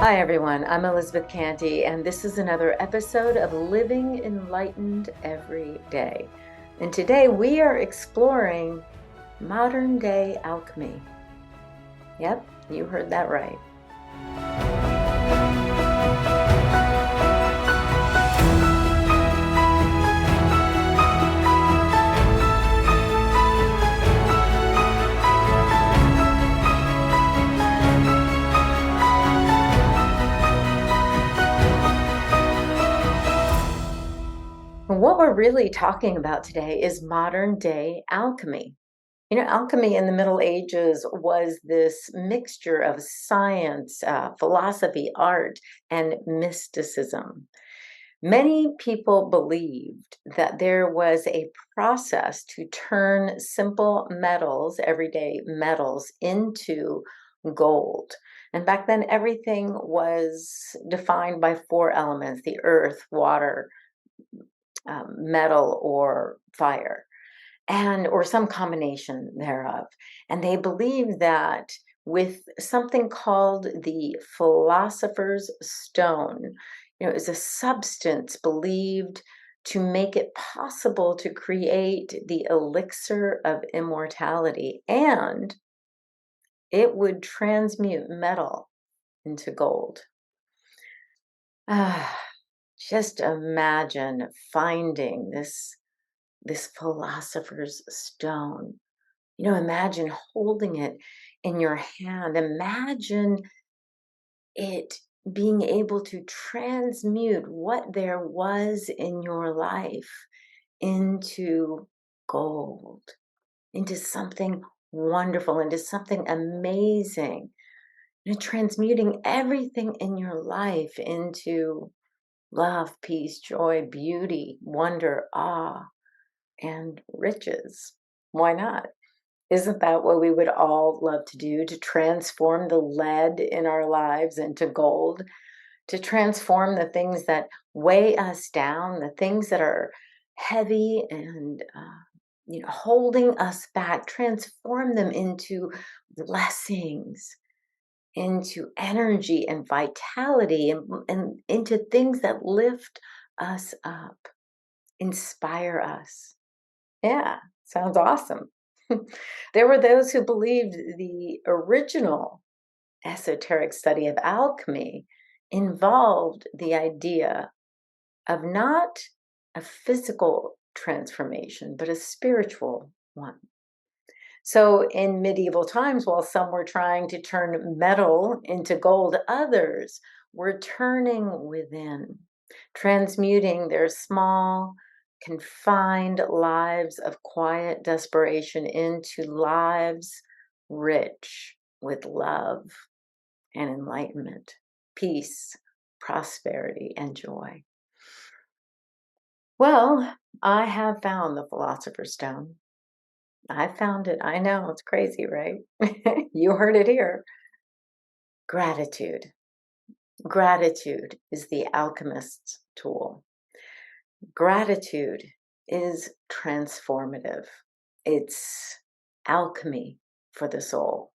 Hi, everyone. I'm Elizabeth Cantey, and this is another episode of Living Enlightened Every Day. And today we are exploring modern day alchemy. Yep, you heard that right. What we're really talking about today is modern day alchemy. Alchemy in the Middle Ages was this mixture of science, philosophy, art, and mysticism. Many people believed that there was a process to turn simple metals, everyday metals, into gold. And back then, everything was defined by four elements: the earth, water, metal, or fire, and or some combination thereof. And they believe that with something called the philosopher's stone, is a substance believed to make it possible to create the elixir of immortality, and it would transmute metal into gold. Ah, just imagine finding this philosopher's stone. Imagine holding it in your hand. Imagine it being able to transmute what there was in your life into gold, into something wonderful, into something amazing. Transmuting everything in your life into love, peace, joy, beauty, wonder, awe, and riches. Why not? Isn't that what we would all love to do? To transform the lead in our lives into gold, to transform the things that weigh us down, the things that are heavy and holding us back, transform them into blessings, into energy and vitality, and into things that lift us up, inspire us. Yeah, sounds awesome. There were those who believed the original esoteric study of alchemy involved the idea of not a physical transformation, but a spiritual one. So, in medieval times, while some were trying to turn metal into gold, others were turning within, transmuting their small, confined lives of quiet desperation into lives rich with love and enlightenment, peace, prosperity, and joy. Well, I have found the Philosopher's Stone. I found it. I know, it's crazy, right? You heard it here. Gratitude. Gratitude is the alchemist's tool. Gratitude is transformative. It's alchemy for the soul.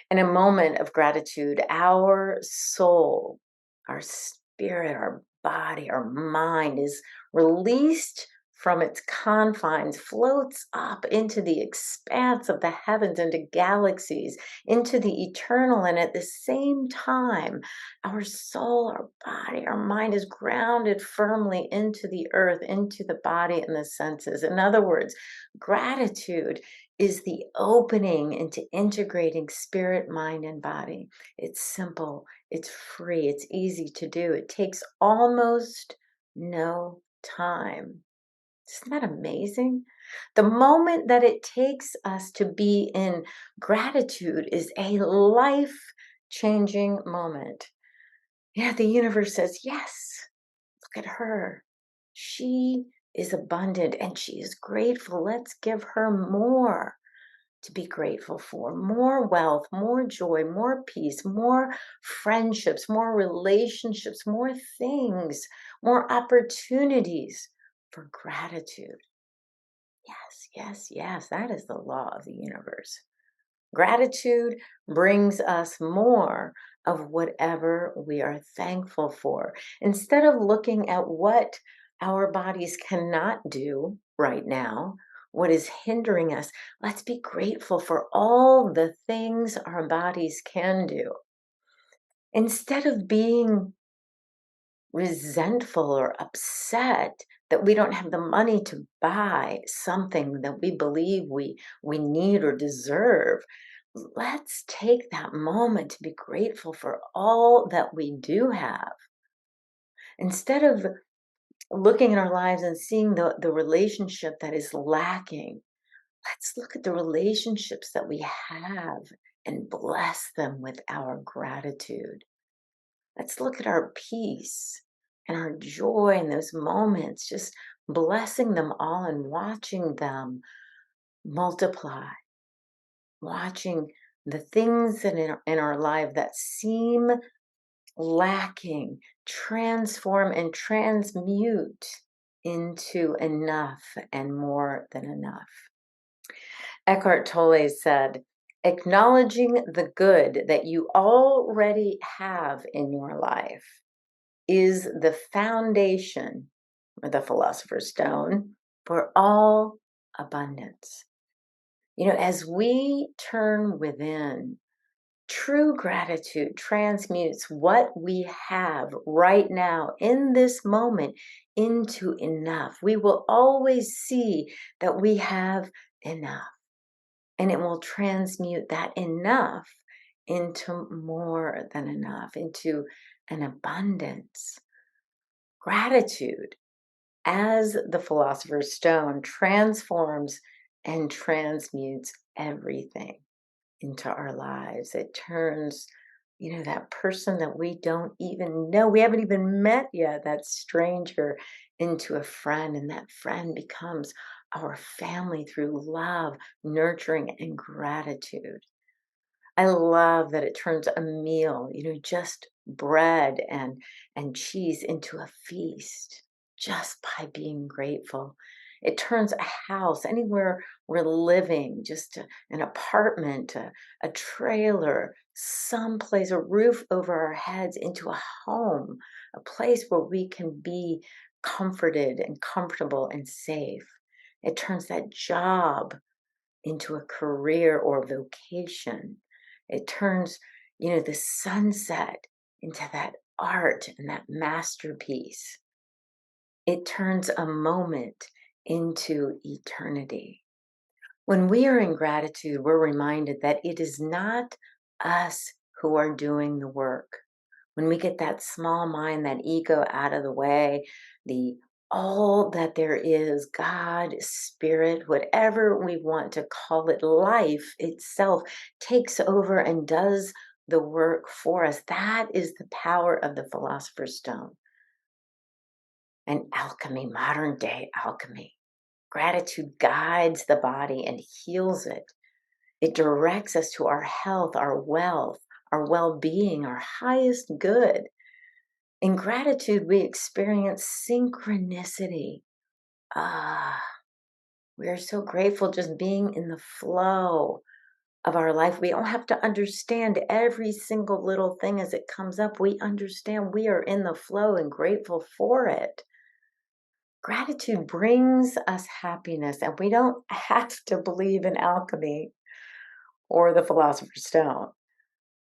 In a moment of gratitude, our soul, our spirit, our body, our mind is released from its confines, floats up into the expanse of the heavens, into galaxies, into the eternal. And at the same time, our soul, our body, our mind is grounded firmly into the earth, into the body and the senses. In other words, gratitude is the opening into integrating spirit, mind, and body. It's simple, it's free, it's easy to do. It takes almost no time. Isn't that amazing? The moment that it takes us to be in gratitude is a life changing moment. Yeah, the universe says, yes, look at her. She is abundant and she is grateful. Let's give her more to be grateful for: more wealth, more joy, more peace, more friendships, more relationships, more things, more opportunities for gratitude. Yes, yes, yes. That is the law of the universe. Gratitude brings us more of whatever we are thankful for. Instead of looking at what our bodies cannot do right now, what is hindering us, let's be grateful for all the things our bodies can do. Instead of being resentful or upset that we don't have the money to buy something that we believe we need or deserve, let's take that moment to be grateful for all that we do have. Instead of looking at our lives and seeing the relationship that is lacking, let's look at the relationships that we have and bless them with our gratitude. Let's look at our peace and our joy in those moments, just blessing them all and watching them multiply, watching the things that in our life that seem lacking transform and transmute into enough and more than enough. Eckhart Tolle said, acknowledging the good that you already have in your life is the foundation, or the Philosopher's Stone, for all abundance. As we turn within, true gratitude transmutes what we have right now in this moment into enough. We will always see that we have enough, and it will transmute that enough into more than enough, into an abundance. Gratitude, as the Philosopher's Stone, transforms and transmutes everything into our lives. It turns, that person that we don't even know, we haven't even met yet, that stranger, into a friend, and that friend becomes our family through love, nurturing, and gratitude. I love that it turns a meal, just bread and cheese, into a feast just by being grateful. It turns a house, anywhere we're living, just an apartment, a trailer, someplace, a roof over our heads, into a home, a place where we can be comforted and comfortable and safe. It turns that job into a career or vocation. It turns, the sunset into that art and that masterpiece. It turns a moment into eternity. When we are in gratitude, we're reminded that it is not us who are doing the work. When we get that small mind, that ego out of the way, the all that there is, God, spirit, whatever we want to call it, life itself takes over and does the work for us. That is the power of the Philosopher's Stone and alchemy, modern day alchemy. Gratitude guides the body and heals it. It directs us to our health, our wealth, our well-being, our highest good. In gratitude, we experience synchronicity. Ah, we are so grateful just being in the flow of our life. We don't have to understand every single little thing as it comes up. We understand we are in the flow and grateful for it. Gratitude brings us happiness, and we don't have to believe in alchemy or the Philosopher's Stone.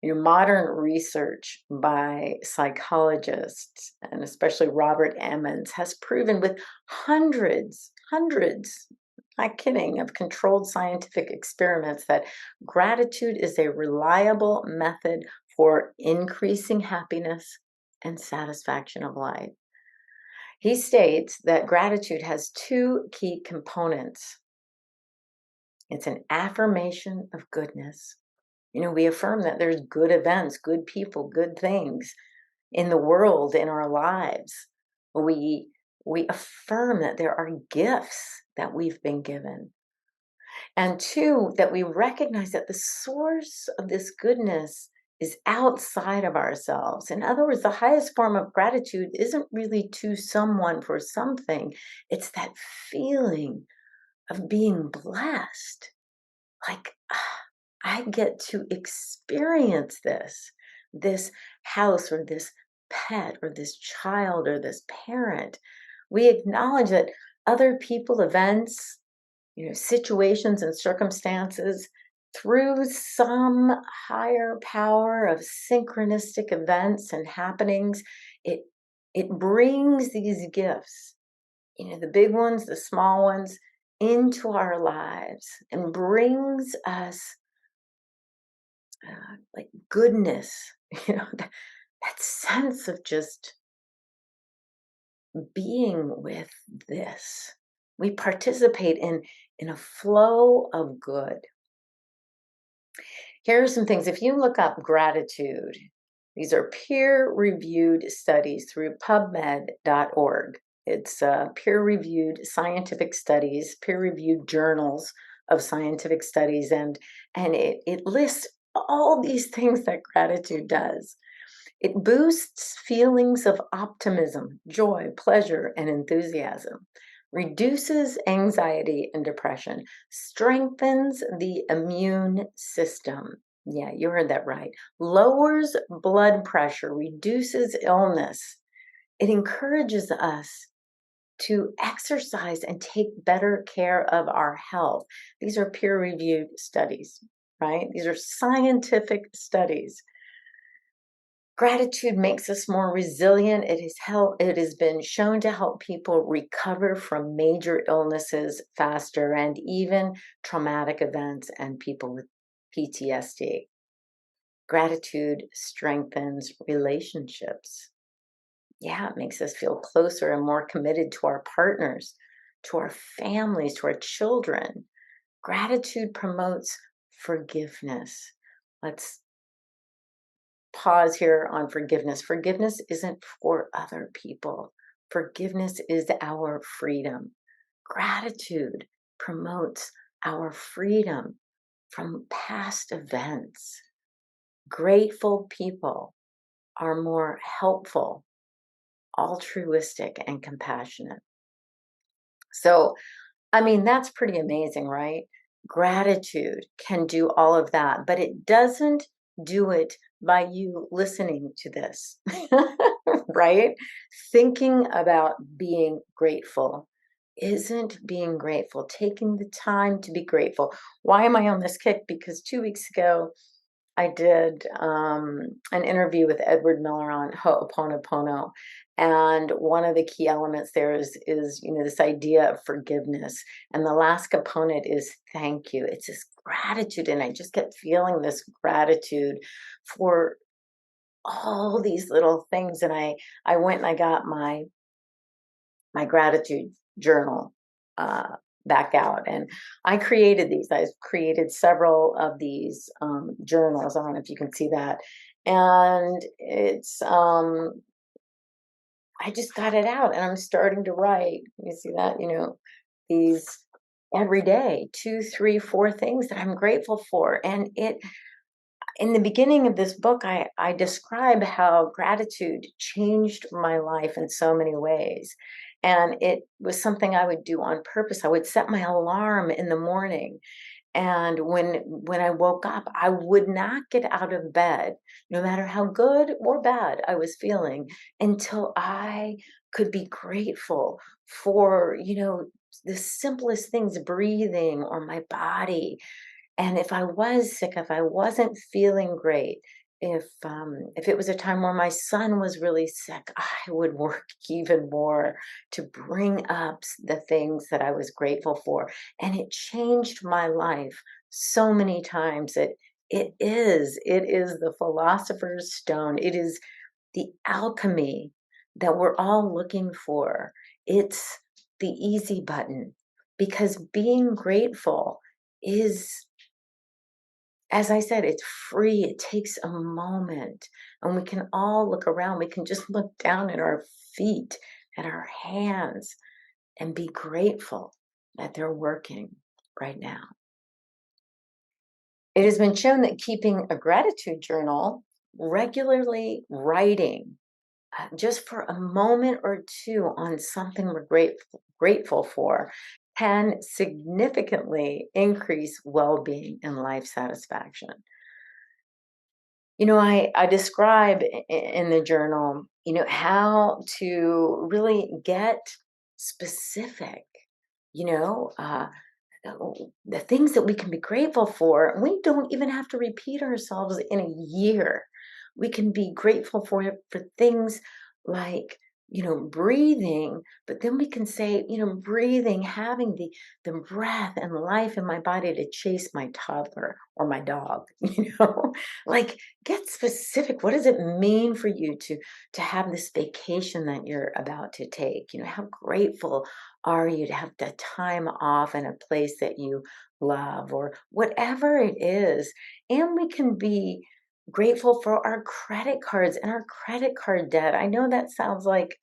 Modern research by psychologists, and especially Robert Emmons, has proven with hundreds, not kidding, of controlled scientific experiments that gratitude is a reliable method for increasing happiness and satisfaction of life. He states that gratitude has two key components. It's an affirmation of goodness. We affirm that there's good events, good people, good things in the world, in our lives. We affirm that there are gifts that we've been given. And two, that we recognize that the source of this goodness is outside of ourselves. In other words, the highest form of gratitude isn't really to someone for something. It's that feeling of being blessed. Like, I get to experience this house or this pet or this child or this parent. We acknowledge that other people, events, situations and circumstances through some higher power of synchronistic events and happenings, it it brings these gifts, the big ones, the small ones, into our lives and brings us like goodness, that sense of just being with this. We participate in a flow of good. Here are some things. If you look up gratitude, these are peer-reviewed studies through PubMed.org. It's peer-reviewed scientific studies, peer-reviewed journals of scientific studies, and it lists all these things that gratitude does. It boosts feelings of optimism, joy, pleasure, and enthusiasm, reduces anxiety and depression, strengthens the immune system. Yeah, you heard that right. Lowers blood pressure, reduces illness. It encourages us to exercise and take better care of our health. These are peer-reviewed studies, right? These are scientific studies. Gratitude makes us more resilient. It has been shown to help people recover from major illnesses faster and even traumatic events and people with PTSD. Gratitude strengthens relationships. Yeah, it makes us feel closer and more committed to our partners, to our families, to our children. Gratitude promotes forgiveness. Let's pause here on forgiveness. Forgiveness isn't for other people. Forgiveness is our freedom. Gratitude promotes our freedom from past events. Grateful people are more helpful, altruistic, and compassionate. So, I mean, that's pretty amazing, right? Gratitude can do all of that, but it doesn't do it by you listening to this, right? Thinking about being grateful isn't being grateful, taking the time to be grateful. Why am I on this kick? Because 2 weeks ago, I did an interview with Edward Miller on Ho'oponopono, and one of the key elements there is this idea of forgiveness, and the last component is thank you. It's this gratitude, and I just kept feeling this gratitude for all these little things, and I went and I got my gratitude journal uh, back out. And I created these. I created several of these journals. I don't know if you can see that. And I just got it out and I'm starting to write. You see that? These every day, two, three, four things that I'm grateful for. And in the beginning of this book, I describe how gratitude changed my life in so many ways. And it was something I would do on purpose. I would set my alarm in the morning. And when I woke up, I would not get out of bed, no matter how good or bad I was feeling, until I could be grateful for, the simplest things, breathing or my body, and if I was sick, if I wasn't feeling great, if it was a time where my son was really sick, I would work even more to bring up the things that I was grateful for. And it changed my life so many times. It is the philosopher's stone. It is the alchemy that we're all looking for. It's the easy button, because being grateful is, as I said, it's free. It takes a moment, and we can all look around. We can just look down at our feet, at our hands, and be grateful that they're working right now. It has been shown that keeping a gratitude journal, regularly writing just for a moment or two on something we're grateful for, can significantly increase well-being and life satisfaction. I describe in the journal, how to really get specific, you know, uh, the things that we can be grateful for. We don't even have to repeat ourselves in a year. We can be grateful for things like, breathing, but then we can say, breathing, having the breath and life in my body to chase my toddler or my dog, like get specific. What does it mean for you to have this vacation that you're about to take? How grateful are you to have the time off in a place that you love or whatever it is? And we can be grateful for our credit cards and our credit card debt. I know that sounds like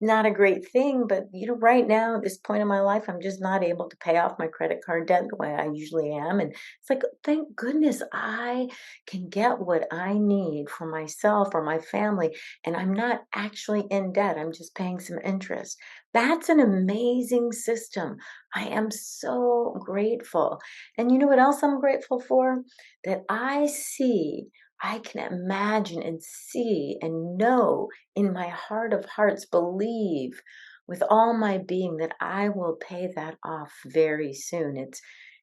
not a great thing, but right now, at this point in my life, I'm just not able to pay off my credit card debt the way I usually am. And it's like, thank goodness I can get what I need for myself or my family. And I'm not actually in debt. I'm just paying some interest. That's an amazing system. I am so grateful. And you know what else I'm grateful for? That I can imagine and see and know in my heart of hearts, believe with all my being that I will pay that off very soon.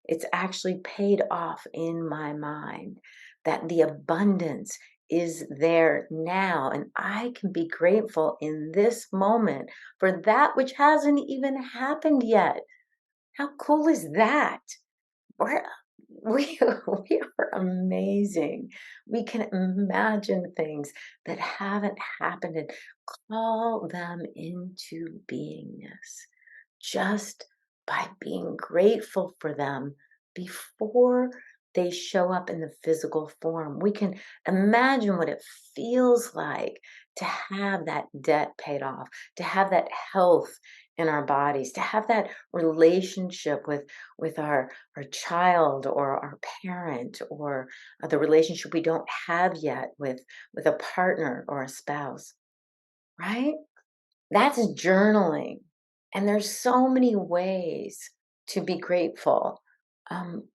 It's actually paid off in my mind, that the abundance is there now, and I can be grateful in this moment for that which hasn't even happened yet. How cool is that? We're we we are amazing. We can imagine things that haven't happened and call them into beingness just by being grateful for them before they show up in the physical form. We can imagine what it feels like to have that debt paid off, to have that health in our bodies, to have that relationship with our child or our parent, or the relationship we don't have yet with a partner or a spouse, right? That's journaling. And there's so many ways to be grateful. Um,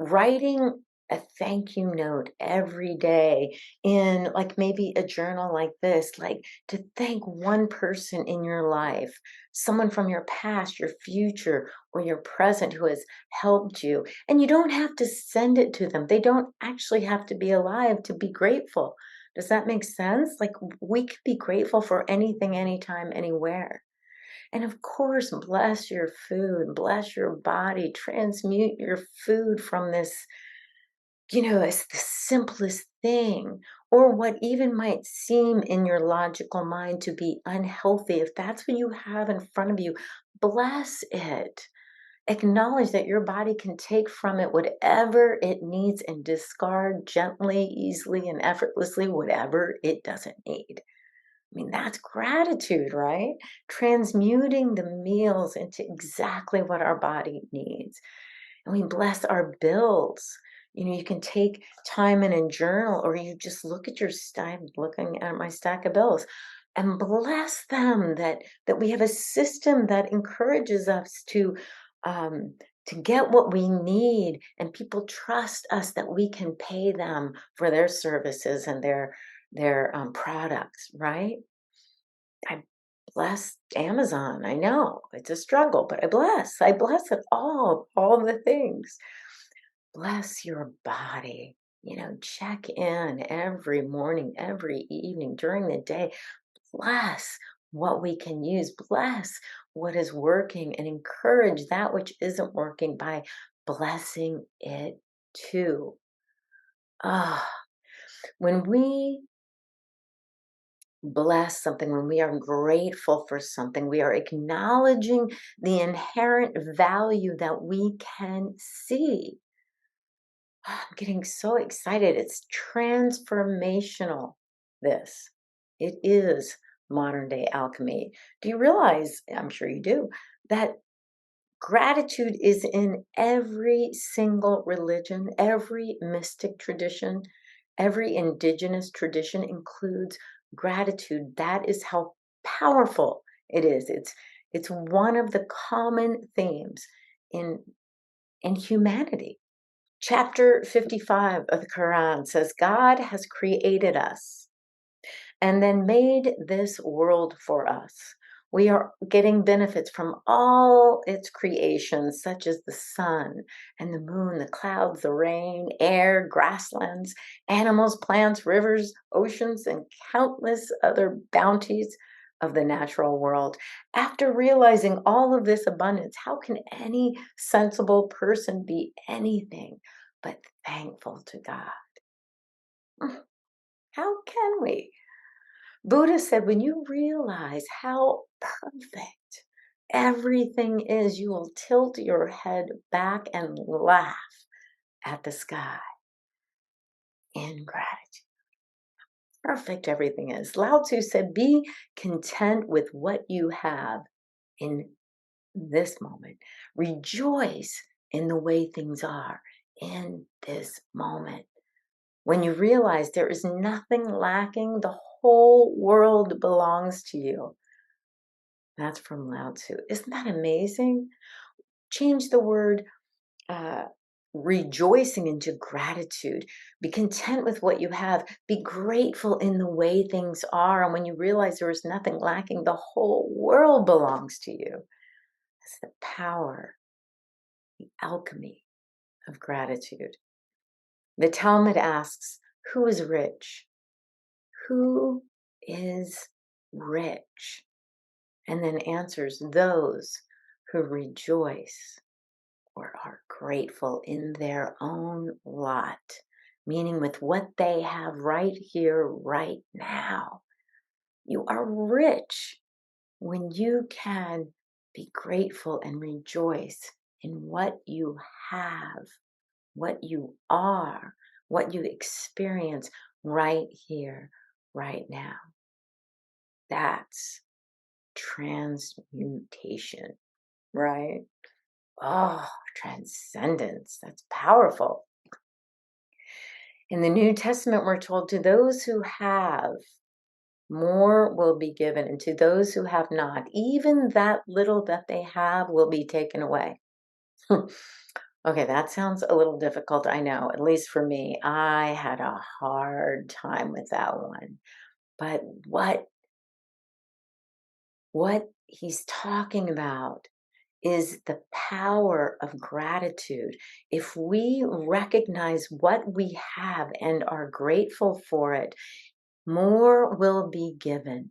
Writing a thank you note every day in, like, maybe a journal like this, like to thank one person in your life, someone from your past, your future, or your present who has helped you. And you don't have to send it to them. They don't actually have to be alive to be grateful. Does that make sense? Like, we can be grateful for anything, anytime, anywhere. And of course, bless your food, bless your body, transmute your food from this, it's the simplest thing, or what even might seem in your logical mind to be unhealthy. If that's what you have in front of you, bless it. Acknowledge that your body can take from it whatever it needs and discard gently, easily, and effortlessly whatever it doesn't need. I mean, that's gratitude, right? Transmuting the meals into exactly what our body needs. And we bless our bills. You can take time in a journal, or you just look at your stack, looking at my stack of bills, and bless them that we have a system that encourages us um, to get what we need, and people trust us that we can pay them for their services and their products, right? I bless Amazon. I know it's a struggle, but I bless it all the things. Bless your body. Check in every morning, every evening, during the day. Bless what we can use. Bless what is working and encourage that which isn't working by blessing it too. Ah, when we bless something, when we are grateful for something, we are acknowledging the inherent value that we can see. I'm getting so excited. It's transformational, this. It is modern day alchemy. Do you realize, I'm sure you do, that gratitude is in every single religion, every mystic tradition, every indigenous tradition includes gratitude. That is how powerful it is. It's one of the common themes in humanity. Chapter 55 of the Quran says God has created us and then made this world for us. We are getting benefits from all its creations, such as the sun and the moon, the clouds, the rain, air, grasslands, animals, plants, rivers, oceans, and countless other bounties of the natural world. After realizing all of this abundance, how can any sensible person be anything but thankful to God? How can we? Buddha said, when you realize how perfect everything is, you will tilt your head back and laugh at the sky in gratitude. Perfect everything is. Lao Tzu said, be content with what you have in this moment. Rejoice in the way things are in this moment. When you realize there is nothing lacking, the whole world belongs to you. That's from Lao Tzu. Isn't that amazing? Change the word uh, rejoicing into gratitude. Be content with what you have. Be grateful in the way things are. And when you realize there is nothing lacking, the whole world belongs to you. That's the power, the alchemy of gratitude. The Talmud asks, who is rich? Who is rich? And then answers, those who rejoice or are grateful in their own lot, meaning with what they have right here, right now. You are rich when you can be grateful and rejoice in what you have, what you are, what you experience right here, right now. That's transmutation, right? Oh, transcendence. That's powerful. In the New Testament, we're told to those who have, more will be given, and to those who have not, even that little that they have will be taken away. Okay, that sounds a little difficult, I know, at least for me. I had a hard time with that one. But what he's talking about is the power of gratitude. If we recognize what we have and are grateful for it, more will be given.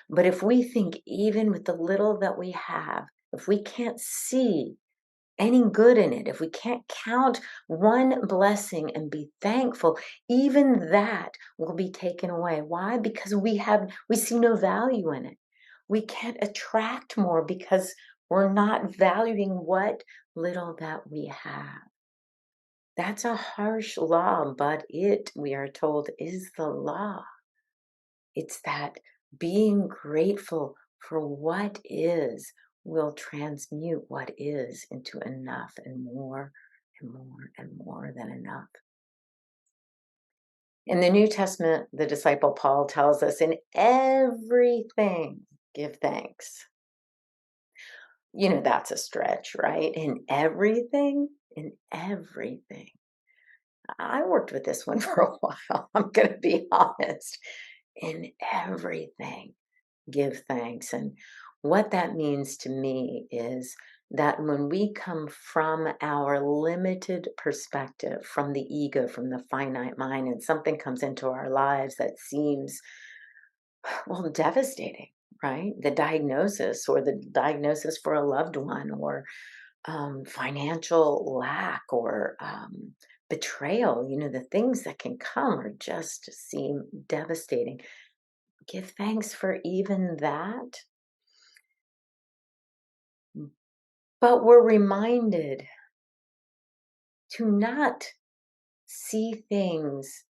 But if we think, even with the little that we have, if we can't see any good in it, if we can't count one blessing and be thankful, even that will be taken away. Why? Because we see no value in it. We can't attract more because we're not valuing what little that we have. That's a harsh law, but it, we are told, is the law. It's that being grateful for what is will transmute what is into enough and more and more and more than enough. In the New Testament, the disciple Paul tells us, in everything, give thanks. You know, that's a stretch, right? In everything, in everything. I worked with this one for a while. I'm going to be honest. In everything, give thanks. And what that means to me is that when we come from our limited perspective, from the ego, from the finite mind, and something comes into our lives that seems, well, devastating, right? The diagnosis, or the diagnosis for a loved one, or financial lack, or betrayal, you know, the things that can come are just seem devastating. Give thanks for even that. But we're reminded to not see things,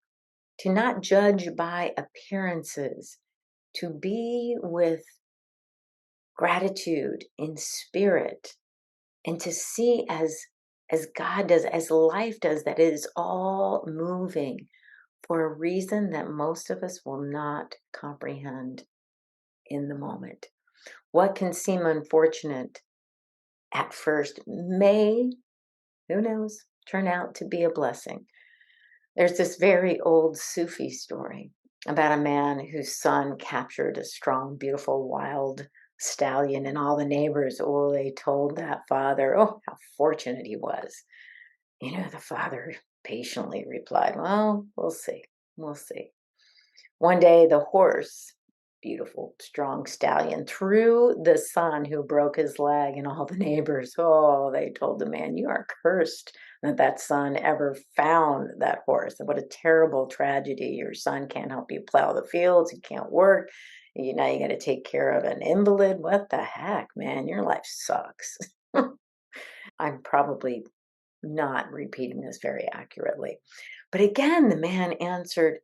to not judge by appearances, to be with gratitude in spirit, and to see as God does, as life does, that it is all moving for a reason that most of us will not comprehend in the moment. What can seem unfortunate at first may, who knows, turn out to be a blessing. There's this very old Sufi story about a man whose son captured a strong, beautiful, wild stallion, and all the neighbors, oh, they told that father, oh, how fortunate he was. The father patiently replied, well, we'll see. We'll see. One day, the horse, beautiful, strong stallion, threw the son who broke his leg, and all the neighbors, oh, they told the man, you are cursed that that son ever found that horse. What a terrible tragedy. Your son can't help you plow the fields, he can't work. Now you got to take care of an invalid. What the heck, man? Your life sucks. I'm probably not repeating this very accurately. But again, the man answered,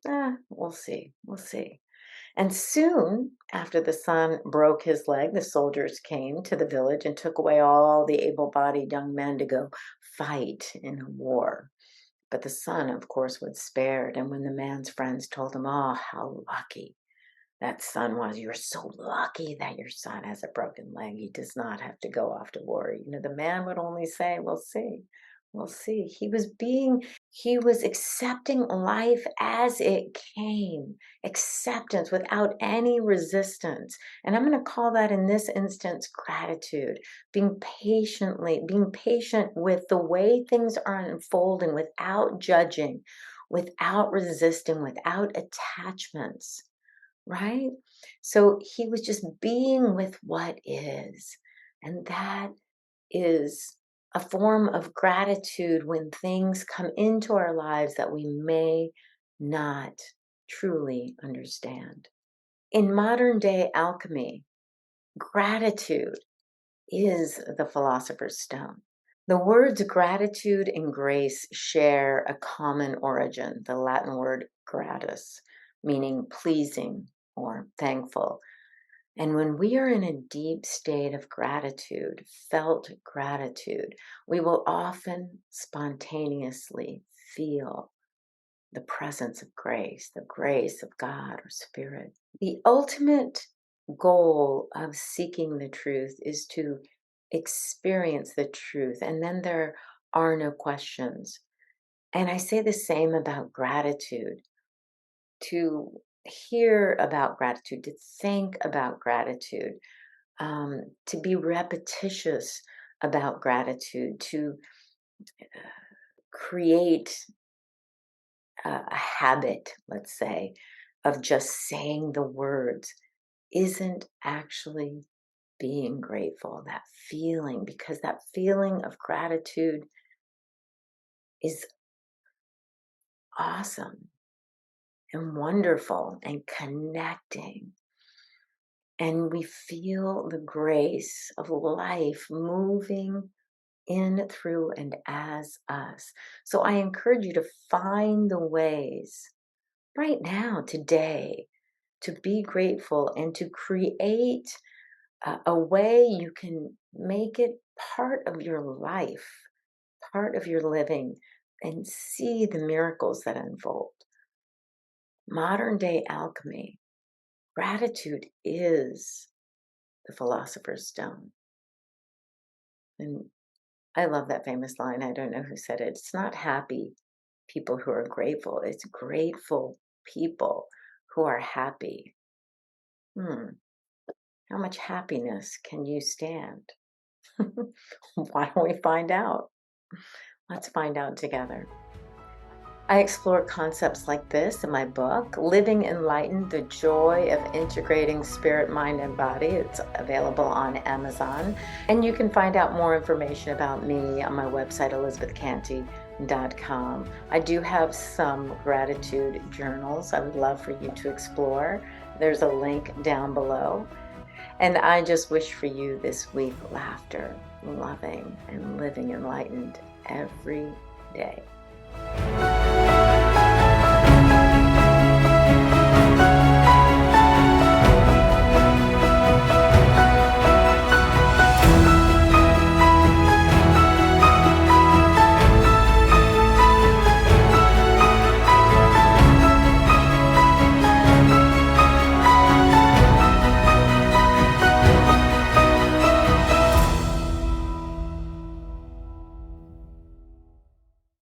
we'll see, we'll see. And soon after the son broke his leg, the soldiers came to the village and took away all the able bodied young men to go fight in a war. But the son, of course, was spared. And when the man's friends told him, oh, how lucky that son was, you're so lucky that your son has a broken leg. He does not have to go off to war. The man would only say, we'll see. We'll see. He was accepting life as it came, acceptance without any resistance. And I'm going to call that in this instance gratitude, being patient with the way things are unfolding without judging, without resisting, without attachments, right? So he was just being with what is. And that is a form of gratitude when things come into our lives that we may not truly understand. In modern day alchemy, gratitude is the philosopher's stone. The words gratitude and grace share a common origin, the Latin word gratus, meaning pleasing or thankful. And when we are in a deep state of gratitude, felt gratitude, we will often spontaneously feel the presence of grace, the grace of God or Spirit. The ultimate goal of seeking the truth is to experience the truth, and then there are no questions. And I say the same about gratitude. To hear about gratitude, to think about gratitude, to be repetitious about gratitude, to create a habit, let's say, of just saying the words isn't actually being grateful, that feeling, because that feeling of gratitude is awesome and wonderful and connecting. And we feel the grace of life moving in, through, and as us. So I encourage you to find the ways right now, today, to be grateful and to create a way you can make it part of your life, part of your living, and see the miracles that unfold. Modern day alchemy, gratitude is the philosopher's stone. And I love that famous line. I don't know who said it. It's not happy people who are grateful. It's grateful people who are happy. How much happiness can you stand? Why don't we find out? Let's find out together. I explore concepts like this in my book, Living Enlightened, The Joy of Integrating Spirit, Mind, and Body. It's available on Amazon. And you can find out more information about me on my website, elizabethcantey.com. I do have some gratitude journals I would love for you to explore. There's a link down below. And I just wish for you this week laughter, loving, and living enlightened every day.